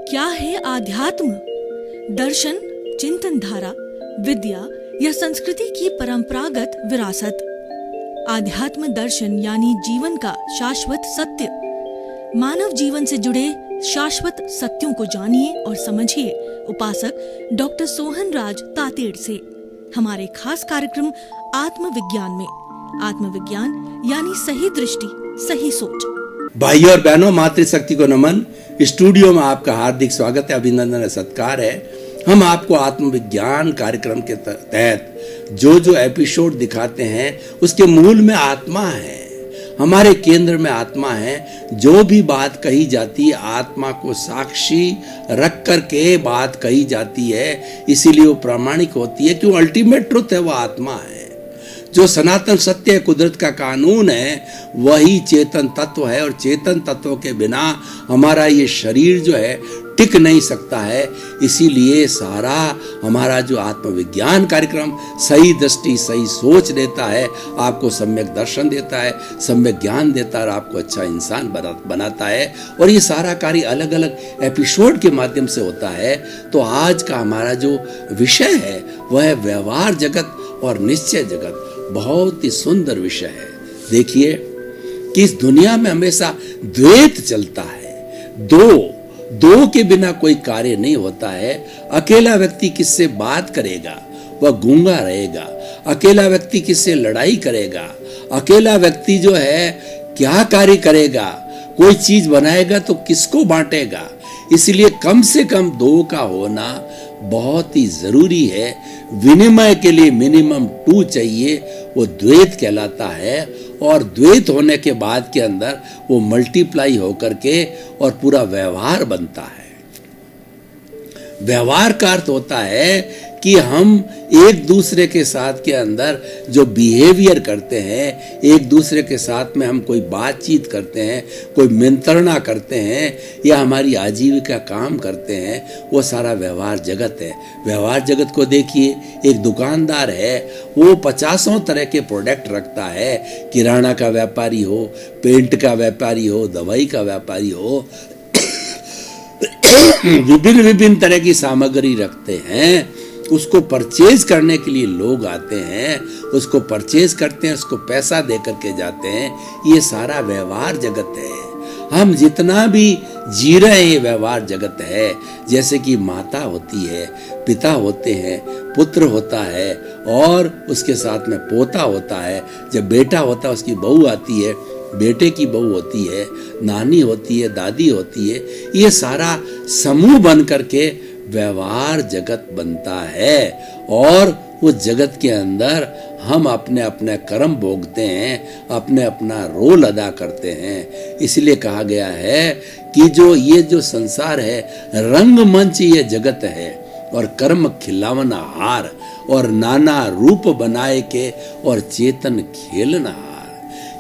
क्या है आध्यात्म? दर्शन, चिंतन धारा, विद्या या संस्कृति की परंपरागत विरासत। आध्यात्म दर्शन यानी जीवन का शाश्वत सत्य। मानव जीवन से जुड़े शाश्वत सत्यों को जानिए और समझिए उपासक डॉक्टर सोहन राज तातेड़ से हमारे खास कार्यक्रम आत्मविज्ञान में। आत्मविज्ञान यानी सही दृष्टि, सही सोच। भाइयों और बहनों, मातृशक्ति को नमन। स्टूडियो में आपका हार्दिक स्वागत है, अभिनंदन है, सत्कार है। हम आपको आत्मविज्ञान कार्यक्रम के तहत जो एपिसोड दिखाते हैं उसके मूल में आत्मा है, हमारे केंद्र में आत्मा है। जो भी बात कही जाती है आत्मा को साक्षी रख कर के बात कही जाती है, इसीलिए वो प्रामाणिक होती है, क्यों अल्टीमेट ट्रुथ है, वो आत्मा है। जो सनातन सत्य है, कुदरत का कानून है, वही चेतन तत्व है। और चेतन तत्व के बिना हमारा ये शरीर जो है टिक नहीं सकता है। इसीलिए सारा हमारा जो आत्मविज्ञान कार्यक्रम सही दृष्टि, सही सोच देता है, आपको सम्यक दर्शन देता है, सम्यक ज्ञान देता है और आपको अच्छा इंसान बनाता है। और ये सारा कार्य अलग अलग एपिसोड के माध्यम से होता है। तो आज का हमारा जो विषय है वह है व्यवहार जगत और निश्चय जगत। बहुत ही सुंदर विषय है। देखिए कि इस दुनिया में हमेशा द्वैत चलता है। दो के बिना कोई कार्य नहीं होता है। अकेला व्यक्ति किससे बात करेगा? वह गूंगा रहेगा। अकेला व्यक्ति किससे लड़ाई करेगा? अकेला व्यक्ति जो है क्या कार्य करेगा? कोई चीज बनाएगा तो किसको बांटेगा? इसलिए कम से कम दो का होना बहुत ही जरूरी है। विनिमय के लिए मिनिमम 2 चाहिए, वो द्वैत कहलाता है। और द्वैत होने के बाद के अंदर वो मल्टीप्लाई होकर के और पूरा व्यवहार बनता है। व्यवहार का अर्थ होता है कि हम एक दूसरे के साथ के अंदर जो बिहेवियर करते हैं, एक दूसरे के साथ में हम कोई बातचीत करते हैं, कोई मंत्रणा करते हैं या हमारी आजीविका काम करते हैं, वो सारा व्यवहार जगत है। व्यवहार जगत को देखिए, एक दुकानदार है, वो 50 तरह के प्रोडक्ट रखता है। किराना का व्यापारी हो, पेंट का व्यापारी हो, दवाई का व्यापारी हो, विभिन्न तरह की सामग्री रखते हैं। उसको परचेज करने के लिए लोग आते हैं, उसको परचेज करते हैं, उसको पैसा दे करके जाते हैं। ये सारा व्यवहार जगत है। हम जितना भी जी रहे हैं व्यवहार जगत है। जैसे कि माता होती है, पिता होते हैं, पुत्र होता है और उसके साथ में पोता होता है। जब बेटा होता है उसकी बहू आती है, बेटे की बहू होती है, नानी होती है, दादी होती है। ये सारा समूह बन करके व्यवहार जगत बनता है। और उस जगत के अंदर हम अपने अपने कर्म भोगते हैं, अपने अपना रोल अदा करते हैं। इसलिए कहा गया है कि जो संसार है रंगमंच ये जगत है और कर्म खिलावना हार और नाना रूप बनाए के और चेतन खेलना हार।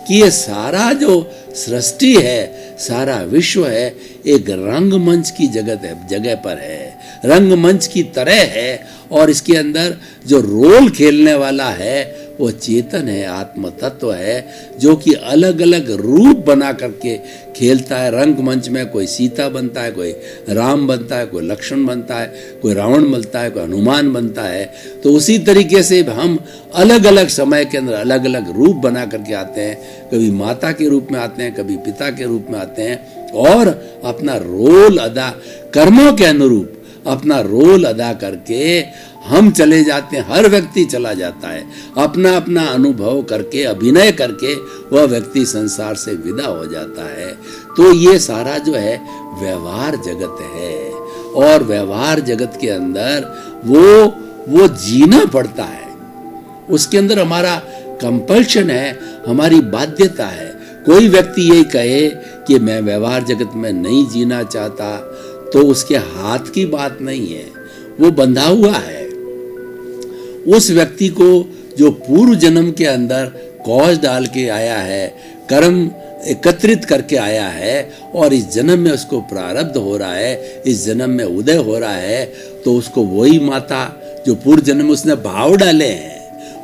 कि ये सारा जो सृष्टि है, सारा विश्व है, एक रंगमंच की जगह पर है, रंगमंच की तरह है। और इसके अंदर जो रोल खेलने वाला है वो चेतन है, आत्म तत्व है, जो कि अलग अलग रूप बना करके खेलता है। रंगमंच में कोई सीता बनता है, कोई राम बनता है, कोई लक्ष्मण बनता है, कोई रावण बनता है, कोई हनुमान बनता है। तो उसी तरीके से हम अलग अलग समय के अंदर अलग अलग रूप बना करके आते हैं। कभी माता के रूप में आते हैं, कभी पिता के रूप में आते हैं और अपना रोल अदा, कर्मों के अनुरूप अपना रोल अदा करके हम चले जाते हैं। हर व्यक्ति चला जाता है, अपना अपना अनुभव करके, अभिनय करके वह व्यक्ति संसार से विदा हो जाता है। तो ये सारा जो है व्यवहार जगत है। और व्यवहार जगत के अंदर वो जीना पड़ता है। उसके अंदर हमारा कंपल्शन है, हमारी बाध्यता है। कोई व्यक्ति ये कहे कि मैं व्यवहार जगत में नहीं जीना चाहता, तो उसके हाथ की बात नहीं है, वो बंधा हुआ है। उस व्यक्ति को जो पूर्व जन्म के अंदर कौज डाल के आया है, कर्म एकत्रित करके आया है और इस जन्म में उसको प्रारब्ध हो रहा है, इस जन्म में उदय हो रहा है, तो उसको वही माता जो पूर्व जन्म में उसने भाव डाले हैं,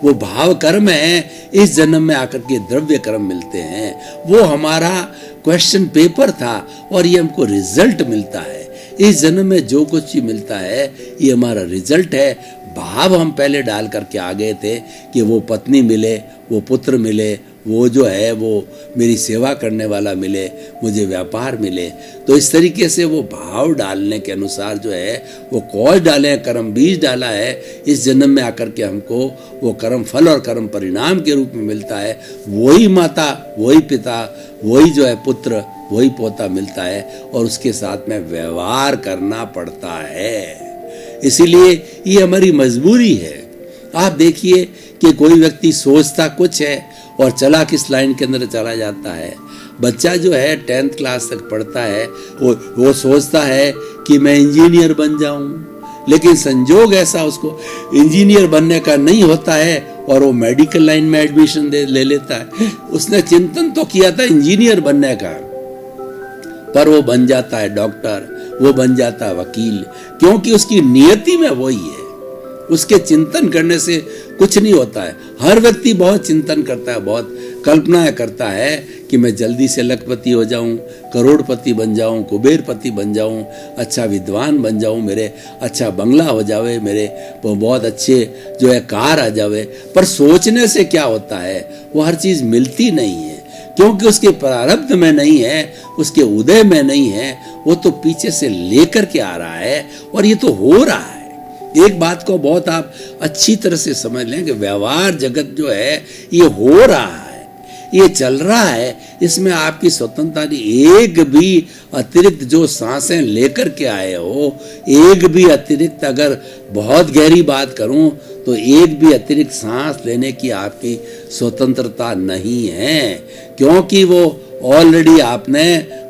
वो भाव कर्म है, इस जन्म में आकर के द्रव्य कर्म मिलते हैं। वो हमारा क्वेश्चन पेपर था और ये हमको रिजल्ट मिलता है। इस जन्म में जो कुछ भी मिलता है ये हमारा रिजल्ट है। भाव हम पहले डाल करके आ गए थे कि वो पत्नी मिले, वो पुत्र मिले, वो जो है वो मेरी सेवा करने वाला मिले, मुझे व्यापार मिले। तो इस तरीके से वो भाव डालने के अनुसार जो है वो कौज डाले हैं, कर्म बीज डाला है। इस जन्म में आकर के हमको वो कर्म फल और कर्म परिणाम के रूप में मिलता है। वही माता, वही पिता, वही जो है पुत्र, वही पोता मिलता है और उसके साथ में व्यवहार करना पड़ता है। इसीलिए ये हमारी मजबूरी है। आप देखिए कि कोई व्यक्ति सोचता कुछ है और चला किस लाइन के अंदर चला जाता है। बच्चा जो है 10th क्लास तक पढ़ता है, वो सोचता है कि मैं इंजीनियर बन जाऊं, लेकिन संजोग ऐसा उसको इंजीनियर बनने का नहीं होता है और वो मेडिकल लाइन में एडमिशन ले लेता है। उसने चिंतन तो किया था इंजीनियर बनने का, पर वो बन जाता है डॉक्टर, वो बन जाता है वकील, क्योंकि उसकी नियति में वही है। उसके चिंतन करने से कुछ नहीं होता है। हर व्यक्ति बहुत चिंतन करता है, बहुत कल्पनाएं करता है कि मैं जल्दी से लखपति हो जाऊं, करोड़पति बन जाऊं, कुबेरपति बन जाऊं, अच्छा विद्वान बन जाऊं, मेरे अच्छा बंगला हो जावे, मेरे बहुत अच्छे जो है कार आ जावे। पर सोचने से क्या होता है, वो हर चीज मिलती नहीं है, क्योंकि उसके प्रारब्ध में नहीं है, उसके उदय में नहीं है। वो तो पीछे से लेकर के आ रहा है और ये तो हो रहा है। एक बात को बहुत आप अच्छी तरह से समझ लें कि व्यवहार जगत जो है ये हो रहा है, ये चल रहा है, इसमें आपकी स्वतंत्रता नहीं। एक भी अतिरिक्त जो सांसें लेकर के आए हो, एक भी अतिरिक्त, अगर बहुत गहरी बात करूं तो एक भी अतिरिक्त सांस लेने की आपकी स्वतंत्रता नहीं है, क्योंकि वो ऑलरेडी आपने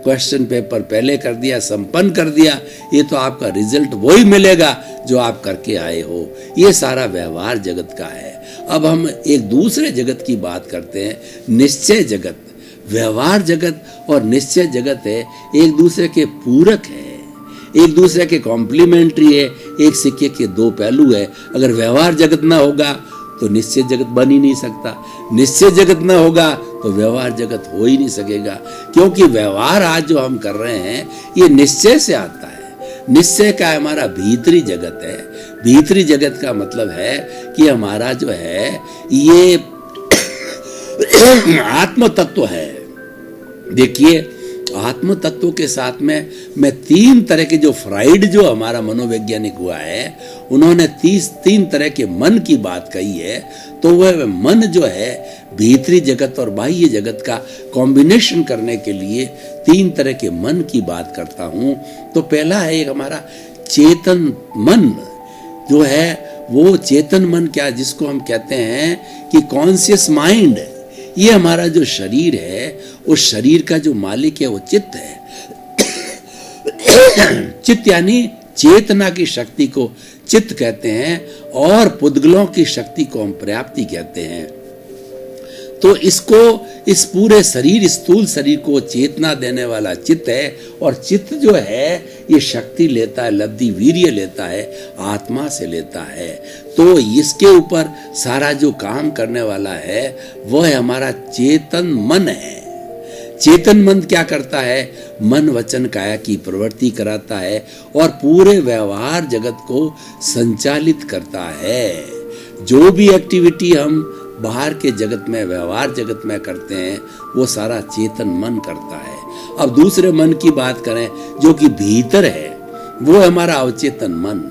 क्वेश्चन पेपर पहले कर दिया, संपन्न कर दिया। ये तो आपका रिजल्ट वही मिलेगा जो आप करके आए हो। ये सारा व्यवहार जगत का है। अब हम एक दूसरे जगत की बात करते हैं, निश्चय जगत। व्यवहार जगत और निश्चय जगत है, एक दूसरे के पूरक है, एक दूसरे के कॉम्प्लीमेंट्री है, एक सिक्के के दो पहलू है। अगर व्यवहार जगत ना होगा तो निश्चय जगत बन ही नहीं सकता, निश्चय जगत ना होगा तो व्यवहार जगत हो ही नहीं सकेगा, क्योंकि व्यवहार आज जो हम कर रहे हैं ये निश्चय से आता है। निश्चय का हमारा भीतरी जगत है। भीतरी जगत का मतलब है कि हमारा जो है ये आत्म तत्व है। देखिए, आत्म तत्व के साथ में मैं तीन तरह के, जो फ्राइड जो हमारा मनोवैज्ञानिक हुआ है, उन्होंने 3 तरह के मन की बात कही है। तो वह मन जो है भीतरी जगत और बाह्य जगत का कॉम्बिनेशन करने के लिए 3 तरह के मन की बात करता हूं। तो पहला है एक हमारा चेतन मन जो है, वो चेतन मन क्या, जिसको हम कहते हैं कि कॉन्शियस माइंड। ये हमारा जो शरीर है, उस शरीर का जो मालिक है वो चित्त है। चित्त यानी चेतना की शक्ति को चित्त कहते हैं और पुद्गलों की शक्ति को हम पर्याप्ति कहते हैं। तो इसको, इस पूरे शरीर, स्थूल शरीर को चेतना देने वाला चित्त है। और चित्त जो है ये शक्ति लेता है, लब्धि वीर्य लेता है, आत्मा से लेता है। तो इसके ऊपर सारा जो काम करने वाला है वह हमारा चेतन मन है। चेतन मन क्या करता है, मन वचन काया की प्रवृत्ति कराता है और पूरे व्यवहार जगत को संचालित करता है। जो भी एक्टिविटी हम बाहर के जगत में, व्यवहार जगत में करते हैं, वो सारा चेतन मन करता है। अब दूसरे मन की बात करें जो कि भीतर है, वो हमारा अवचेतन मन।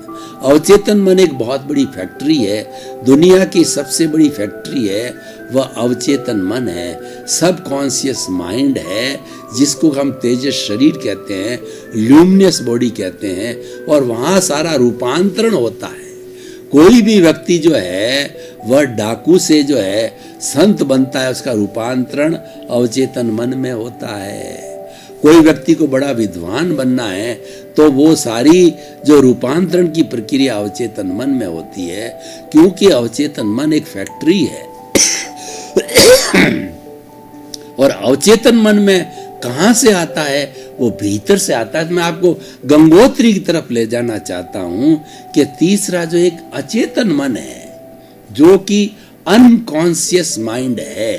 अवचेतन मन एक बहुत बड़ी फैक्ट्री है, दुनिया की सबसे बड़ी फैक्ट्री है, वह अवचेतन मन है। सब कॉन्शियस माइंड है, जिसको हम तेजस शरीर कहते हैं, ल्यूमिनस बॉडी कहते हैं, और वहां सारा रूपांतरण होता है। कोई भी व्यक्ति जो है वह डाकू से जो है संत बनता है, उसका रूपांतरण अवचेतन मन में होता है। कोई व्यक्ति को बड़ा विद्वान बनना है तो वो सारी जो रूपांतरण की प्रक्रिया अवचेतन मन में होती है, क्योंकि अवचेतन मन एक फैक्ट्री है। और अवचेतन मन में कहां से आता है, वो भीतर से आता है। मैं आपको गंगोत्री की तरफ ले जाना चाहता हूं कि तीसरा जो एक अचेतन मन है, जो कि अनकॉन्शियस माइंड है।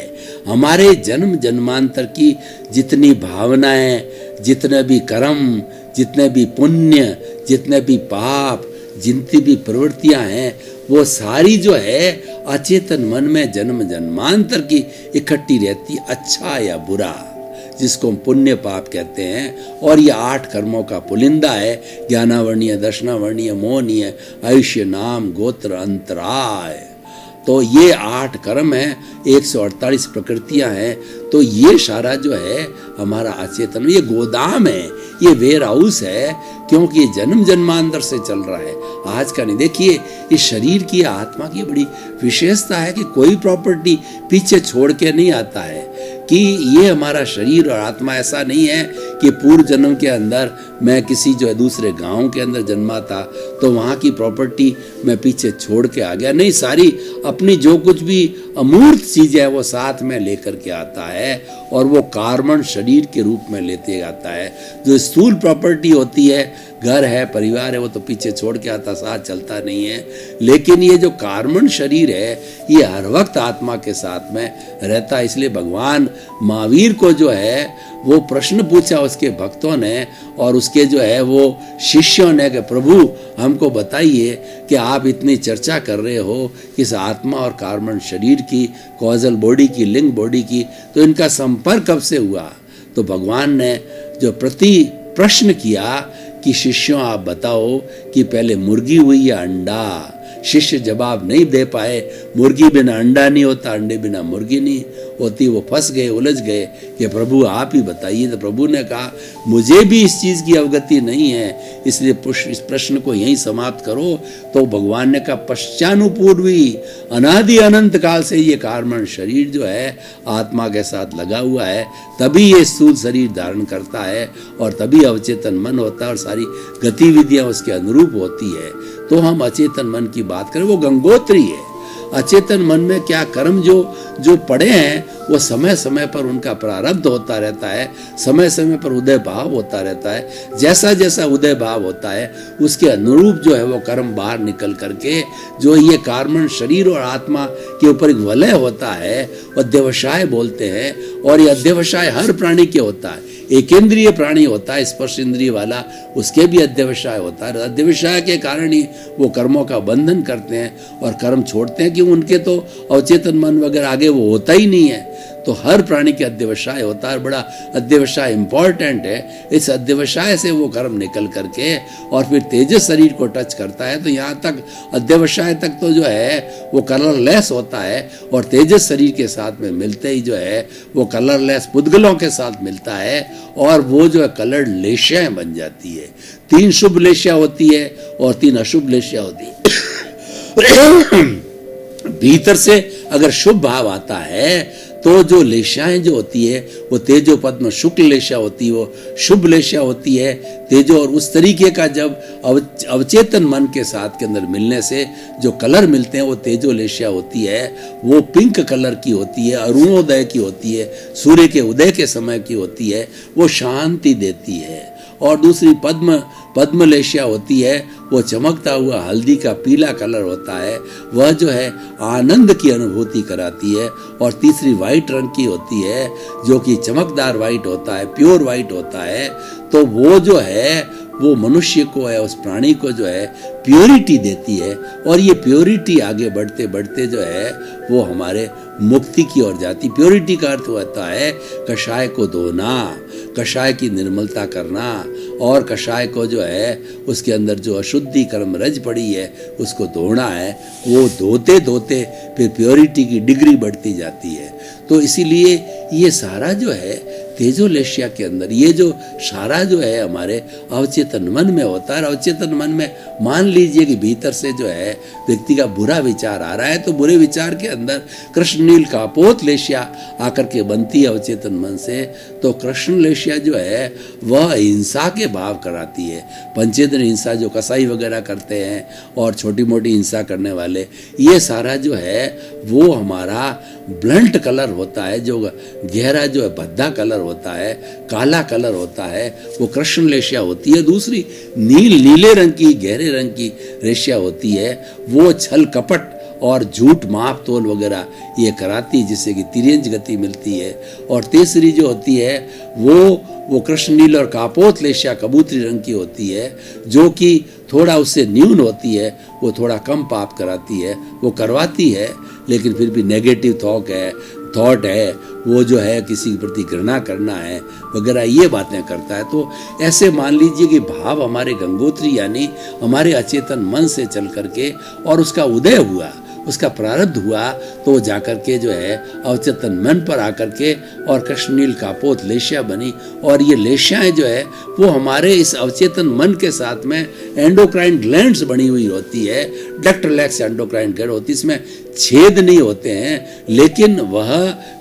हमारे जन्म जन्मांतर की जितनी भावनाएं, जितने भी कर्म, जितने भी पुण्य, जितने भी पाप, जितनी भी प्रवृत्तियां हैं, वो सारी जो है अचेतन मन में जन्म जन्मांतर की इकट्ठी रहती, अच्छा या बुरा, जिसको हम पुण्य पाप कहते हैं। और ये 8 कर्मों का पुलिंदा है, ज्ञानावर्णीय, दर्शनावर्णीय, मोहनीय, आयुष्य, नाम, गोत्र, अंतराय। तो ये 8 कर्म हैं, 148 प्रकृतियां हैं। तो ये सारा जो है हमारा अचेतन, ये गोदाम है, ये वेयर हाउस है, क्योंकि ये जन्म जन्मांतर से चल रहा है, आज का नहीं। देखिए इस शरीर की, आत्मा की बड़ी विशेषता है कि कोई प्रॉपर्टी पीछे छोड़ के नहीं आता है, कि ये हमारा शरीर और आत्मा ऐसा नहीं है कि पूर्व जन्म के अंदर मैं किसी जो है दूसरे गांव के अंदर जन्मा था तो वहाँ की प्रॉपर्टी मैं पीछे छोड़ के आ गया। नहीं, सारी अपनी जो कुछ भी अमूर्त चीज़ है वो साथ में लेकर के आता है, और वो कार्बन शरीर के रूप में लेते आता है। जो स्थूल प्रॉपर्टी होती है, घर है, परिवार है, वो तो पीछे छोड़ के आता, साथ चलता नहीं है। लेकिन ये जो कार्बन शरीर है, ये हर वक्त आत्मा के साथ में रहता है। इसलिए भगवान महावीर को जो है वो प्रश्न पूछा उसके भक्तों ने और उसके जो है वो शिष्यों ने कि प्रभु हमको बताइए कि आप इतनी चर्चा कर रहे हो इस आत्मा और कार्बन शरीर की, कॉजल बॉडी की, लिंग बॉडी की, तो इनका संपर्क कब से हुआ? तो भगवान ने जो प्रश्न किया कि शिष्यों आप बताओ कि पहले मुर्गी हुई या अंडा? शिष्य जवाब नहीं दे पाए, मुर्गी बिना अंडा नहीं होता, अंडे बिना मुर्गी नहीं होती। वो फंस गए, उलझ गए कि प्रभु आप ही बताइए। तो प्रभु ने कहा मुझे भी इस चीज़ की अवगति नहीं है, इसलिए इस प्रश्न को यहीं समाप्त करो। तो भगवान ने कहा पश्चानुपूर्वी अनादि अनंत काल से ये कार्बन शरीर जो है आत्मा के साथ लगा हुआ है, तभी ये स्थूल शरीर धारण करता है और तभी अवचेतन मन होता है और सारी गतिविधियां उसके अनुरूप होती है। तो हम अचेतन मन की बात करें, वो गंगोत्री है। अचेतन मन में क्या कर्म जो पड़े हैं वो समय समय पर उनका प्रारब्ध होता रहता है, समय समय पर उदय भाव होता रहता है। जैसा जैसा उदय भाव होता है उसके अनुरूप जो है वो कर्म बाहर निकल करके जो ये कार्बन शरीर और आत्मा के ऊपर एक वलय होता है, अध्यवसाय बोलते हैं। और ये अध्यवसाय हर प्राणी के होता है। एकेंद्रिय प्राणी होता है स्पर्श इंद्रिय वाला, उसके भी अध्यवसाय होता है। अध्यवसाय के कारण ही वो कर्मों का बंधन करते हैं और कर्म छोड़ते हैं, कि उनके तो अवचेतन मन वगैरह आगे वो होता ही नहीं है। तो हर प्राणी के अध्यवसाय होता है, बड़ा अध्यवसाय इंपॉर्टेंट है। इस अध्यवसाय से वो कर्म निकल करके और फिर तेजस शरीर को टच करता है। तो यहाँ तक अध्यवसाय तक तो जो है वो कलरलेस होता है, और तेजस शरीर के साथ में मिलते ही जो है वो कलरलेस पुद्गलों के साथ मिलता है, और वो जो है कलर्ड लेशियाएं बन जाती है। 3 शुभ लेशिया होती है और 3 अशुभ लेशिया होती है। भीतर से अगर शुभ भाव आता है तो जो लेशियाएं जो होती है वो तेजो पद्म शुक्ल लेशिया होती है, वो शुभ लेशिया होती है तेजो। और उस तरीके का जब अवचेतन मन के साथ के अंदर मिलने से जो कलर मिलते हैं वो तेजो लेशिया होती है। वो पिंक कलर की होती है, अरुणोदय की होती है, सूर्य के उदय के समय की होती है, वो शांति देती है। और दूसरी पद्म लेशिया होती है, वो चमकता हुआ हल्दी का पीला कलर होता है, वह जो है आनंद की अनुभूति कराती है। और तीसरी वाइट रंग की होती है जो कि चमकदार वाइट होता है, प्योर वाइट होता है। तो वो जो है वो मनुष्य को है, उस प्राणी को जो है प्योरिटी देती है। और ये प्योरिटी आगे बढ़ते बढ़ते जो है वो हमारे मुक्ति की ओर जाती। प्योरिटी का अर्थ होता है कषाय को धोना, कषाय की निर्मलता करना, और कषाय को जो है उसके अंदर जो अशुद्धि कर्म रज पड़ी है उसको धोना है। वो धोते धोते फिर प्योरिटी की डिग्री बढ़ती जाती है। तो इसीलिए ये सारा जो है तेजो लेशिया के अंदर ये जो सारा जो है हमारे अवचेतन मन में होता है। अवचेतन मन में मान लीजिए कि भीतर से जो है व्यक्ति का बुरा विचार आ रहा है, तो बुरे विचार के अंदर कृष्ण नील कापोत लेशिया आकर के बनती है अवचेतन मन से। तो कृष्ण लेशिया जो है वह हिंसा के भाव कराती है। पंचेंद्र हिंसा जो कसाई वगैरह करते हैं और छोटी मोटी हिंसा करने वाले, ये सारा जो है वो हमारा ब्लंट कलर होता है, जो गहरा जो है भद्दा कलर होता है, काला कलर होता है, वो कृष्ण लेशिया होती है। दूसरी नीले रंग की, गहरे रंग की रेशिया होती है, वो छल कपट और झूठ माप तोल वगैरह ये कराती है, जिससे कि तिर्यंज गति मिलती है। और तीसरी जो होती है वो कृष्ण नील और कापोत लेश्या कबूतरी रंग की होती है, जो कि थोड़ा उससे न्यून होती है, वो थोड़ा कम पाप कराती है, वो करवाती है, लेकिन फिर भी नेगेटिव थॉट है, वो जो है किसी के प्रति घृणा करना है वगैरह, ये बातें करता है। तो ऐसे मान लीजिए कि भाव हमारे गंगोत्री यानी हमारे अचेतन मन से चल करके और उसका उदय हुआ, उसका प्रारब्ध हुआ, तो वो जाकर के जो है अवचेतन मन पर आकर के और कृष्णनील कापोत लेश्या बनी। और ये लेश्याएं जो है वो हमारे इस अवचेतन मन के साथ में एंडोक्राइन ग्लैंड्स बनी हुई होती है, डक्टलेक्स एंडोक्राइन ग्लैंड होती है, इसमें छेद नहीं होते हैं, लेकिन वह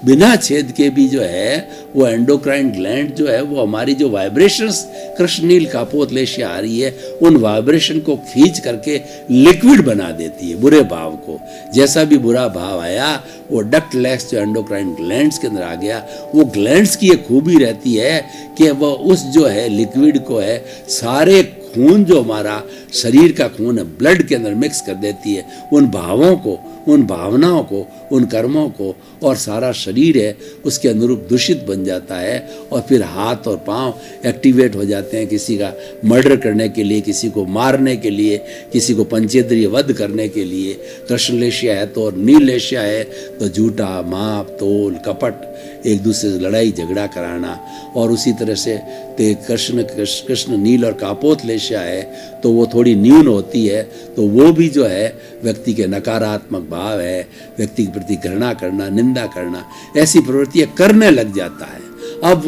बिना छेद के भी जो है वो एंडोक्राइन ग्लैंड जो है वो हमारी जो वाइब्रेशंस कृष्णनील कापोत लेश्या आ रही है उन वाइब्रेशन को खींच करके लिक्विड बना देती है, बुरे भाव को। जैसा भी बुरा भाव आया वो डक्टलेक्स जो एंडोक्राइन ग्लैंड्स के अंदर आ गया। वो ग्लैंड्स की ये खूबी रहती है कि वह उस जो है लिक्विड को है सारे खून जो हमारा शरीर का खून है ब्लड के अंदर मिक्स कर देती है, उन भावों को, उन भावनाओं को, उन कर्मों को, और सारा शरीर है उसके अनुरूप दूषित बन जाता है। और फिर हाथ और पांव एक्टिवेट हो जाते हैं किसी का मर्डर करने के लिए, किसी को मारने के लिए, किसी को पंचेंद्रिय वध करने के लिए। कृष्ण लेश्या है तो और नील लेश्या है तो झूठा माप तोल कपट, एक दूसरे से लड़ाई झगड़ा कराना। और उसी तरह से कृष्ण नील और कापोत लेश्या है तो वो थोड़ी न्यून होती है, तो वो भी जो है व्यक्ति के नकारात्मक भाव है, व्यक्ति के प्रति घृणा करना, निंदा करना, ऐसी प्रवृत्तियां करने लग जाता है। अब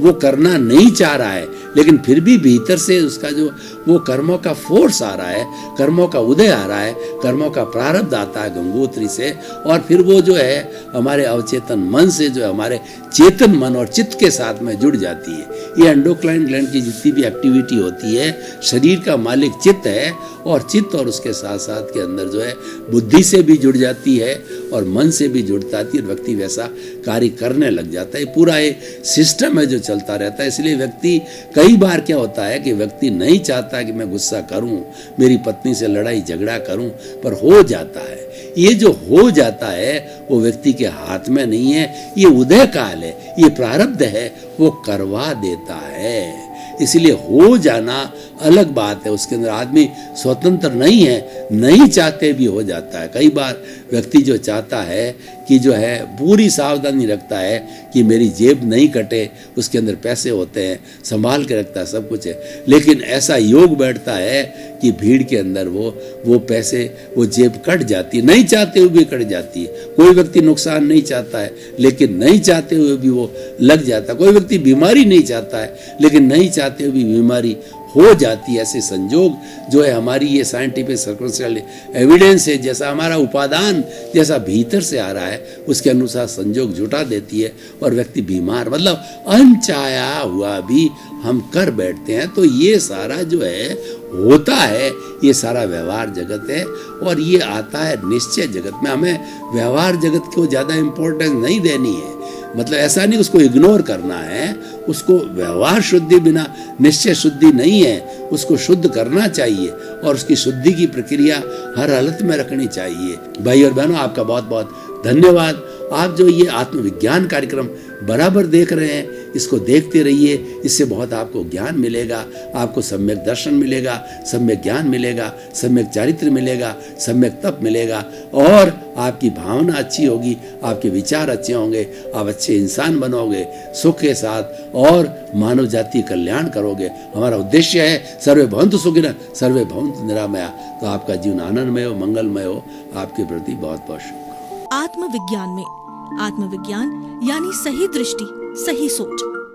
वो करना नहीं चाह रहा है, लेकिन फिर भी भीतर से उसका जो वो कर्मों का फोर्स आ रहा है, कर्मों का उदय आ रहा है, कर्मों का प्रारब्ध आता है गंगोत्री से, और फिर वो जो है हमारे अवचेतन मन से जो है हमारे चेतन मन और चित्त के साथ में जुड़ जाती है। ये एंडोक्राइन ग्लैंड की जितनी भी एक्टिविटी होती है, शरीर का मालिक चित्त है, और चित्त और उसके साथ साथ के अंदर जो है बुद्धि से भी जुड़ जाती है और मन से भी जुड़ जाती है, और व्यक्ति वैसा कार्य करने लग जाता है। पूरा ये सिस्टम है जो चलता रहता है। इसलिए व्यक्ति कई बार क्या होता है कि व्यक्ति नहीं चाहता कि मैं गुस्सा करूं, मेरी पत्नी से लड़ाई झगड़ा करूं, पर हो जाता है। ये जो हो जाता है वो व्यक्ति के हाथ में नहीं है, ये उदय काल है, ये प्रारब्ध है, वो करवा देता है। इसलिए हो जाना अलग बात है, उसके अंदर आदमी स्वतंत्र नहीं है, नहीं चाहते भी हो जाता है। कई बार व्यक्ति जो चाहता है कि जो है पूरी सावधानी रखता है कि मेरी जेब नहीं कटे, उसके अंदर पैसे होते हैं, संभाल के रखता है, सब कुछ है, लेकिन ऐसा योग बैठता है कि भीड़ के अंदर वो पैसे, वो जेब कट जाती है, नहीं चाहते हुए भी कट जाती है। कोई व्यक्ति नुकसान नहीं चाहता है, लेकिन नहीं चाहते हुए भी वो लग जाता है। कोई व्यक्ति बीमारी नहीं चाहता है, लेकिन नहीं चाहते हुए भी बीमारी हो जाती है। ऐसे संजोग जो है हमारी ये साइंटिफिक सर्कमस्टेंशियल एविडेंस है, जैसा हमारा उपादान जैसा भीतर से आ रहा है उसके अनुसार संजोग जुटा देती है, और व्यक्ति बीमार मतलब अनचाहा हुआ भी हम कर बैठते हैं। तो ये सारा जो है होता है, ये सारा व्यवहार जगत है, और ये आता है निश्चय जगत में। हमें व्यवहार जगत को ज़्यादा इम्पोर्टेंस नहीं देनी है, मतलब ऐसा नहीं उसको इग्नोर करना है, उसको व्यवहार शुद्धि बिना निश्चय शुद्धि नहीं है, उसको शुद्ध करना चाहिए, और उसकी शुद्धि की प्रक्रिया हर हालत में रखनी चाहिए। भाई और बहनों, आपका बहुत बहुत धन्यवाद। आप जो ये आत्मविज्ञान कार्यक्रम बराबर देख रहे हैं, इसको देखते रहिए, इससे बहुत आपको ज्ञान मिलेगा, आपको सम्यक दर्शन मिलेगा, सम्यक ज्ञान मिलेगा, सम्यक चारित्र मिलेगा, सम्यक तप मिलेगा, और आपकी भावना अच्छी होगी, आपके विचार अच्छे होंगे, आप अच्छे इंसान बनोगे सुख के साथ, और मानव जाति कल्याण करोगे। हमारा उद्देश्य है सर्वे भवन्तु सुखिनः सर्वे भवन्तु निरामया। तो आपका जीवन आनंदमय हो, मंगलमय हो। आपके प्रति बहुत बहुत शुभकामनाएं। आत्मविज्ञान में आत्मविज्ञान यानी सही दृष्टि, सही सोच।